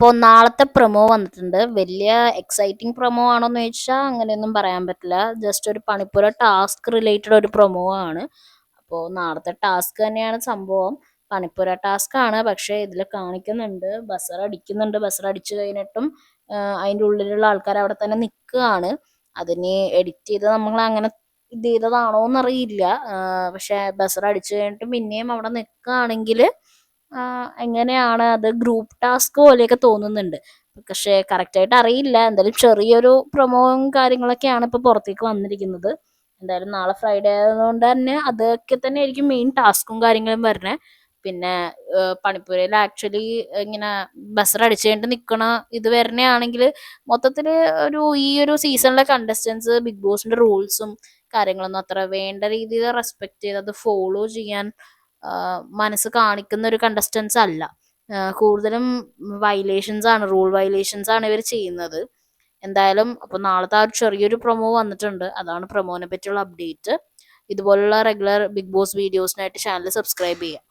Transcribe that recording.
അപ്പോൾ നാളത്തെ പ്രൊമോ വന്നിട്ടുണ്ട്. വലിയ എക്സൈറ്റിംഗ് പ്രൊമോ ആണോന്ന് ചോദിച്ചാൽ അങ്ങനെയൊന്നും പറയാൻ പറ്റില്ല. ജസ്റ്റ് ഒരു പണിപ്പുര ടാസ്ക് റിലേറ്റഡ് ഒരു പ്രൊമോ ആണ്. അപ്പോൾ നാളത്തെ ടാസ്ക് തന്നെയാണ് സംഭവം. പണിപ്പുര ടാസ്ക് ആണ്. പക്ഷേ ഇതിൽ കാണിക്കുന്നുണ്ട് ബസർ അടിക്കുന്നുണ്ട്. ബസർ അടിച്ചു കഴിഞ്ഞിട്ടും അതിൻ്റെ ഉള്ളിലുള്ള ആൾക്കാർ അവിടെ തന്നെ നിൽക്കുകയാണ്. അതിന് എഡിറ്റ് ചെയ്ത് നമ്മൾ അങ്ങനെ ഇത് ചെയ്തതാണോ എന്നറിയില്ല. പക്ഷെ ബസർ അടിച്ചു കഴിഞ്ഞിട്ടും പിന്നെയും അവിടെ നിൽക്കുകയാണെങ്കിൽ എങ്ങനെയാണ് അത് ഗ്രൂപ്പ് ടാസ്ക് പോലെയൊക്കെ തോന്നുന്നുണ്ട്. പക്ഷേ കറക്റ്റായിട്ട് അറിയില്ല. എന്തായാലും ചെറിയൊരു പ്രൊമോയും കാര്യങ്ങളൊക്കെയാണ് ഇപ്പോൾ പുറത്തേക്ക് വന്നിരിക്കുന്നത്. എന്തായാലും നാളെ ഫ്രൈഡേ ആയതുകൊണ്ട് തന്നെ അതൊക്കെ തന്നെ ആയിരിക്കും മെയിൻ ടാസ്കും കാര്യങ്ങളും വരുന്നത്. പിന്നെ പണിപ്പുരയിൽ ആക്ച്വലി ഇങ്ങനെ ബസർ അടിച്ചു കഴിഞ്ഞിട്ട് നിൽക്കണ ഇത് വരണയാണെങ്കിൽ മൊത്തത്തിൽ ഈ ഒരു സീസണിലെ കണ്ടസ്റ്റൻസ് ബിഗ് ബോസിന്റെ റൂൾസും കാര്യങ്ങളൊന്നും അത്ര വേണ്ട രീതിയിൽ റെസ്പെക്ട് ചെയ്ത് അത് ഫോളോ ചെയ്യാൻ മനസ്സ് കാണിക്കുന്ന ഒരു കണ്ടസ്റ്റൻസ് അല്ല. കൂടുതലും വയലേഷൻസ് ആണ്, റൂൾ വയലേഷൻസ് ആണ് ഇവർ ചെയ്യുന്നത്. എന്തായാലും അപ്പോൾ നാളത്തെ ആ ഒരു ചെറിയൊരു പ്രൊമോ വന്നിട്ടുണ്ട്. അതാണ് പ്രൊമോനെ പറ്റിയുള്ള അപ്ഡേറ്റ്. ഇതുപോലുള്ള റെഗുലർ ബിഗ് ബോസ് വീഡിയോസിനായിട്ട് ചാനൽ സബ്സ്ക്രൈബ് ചെയ്യുക.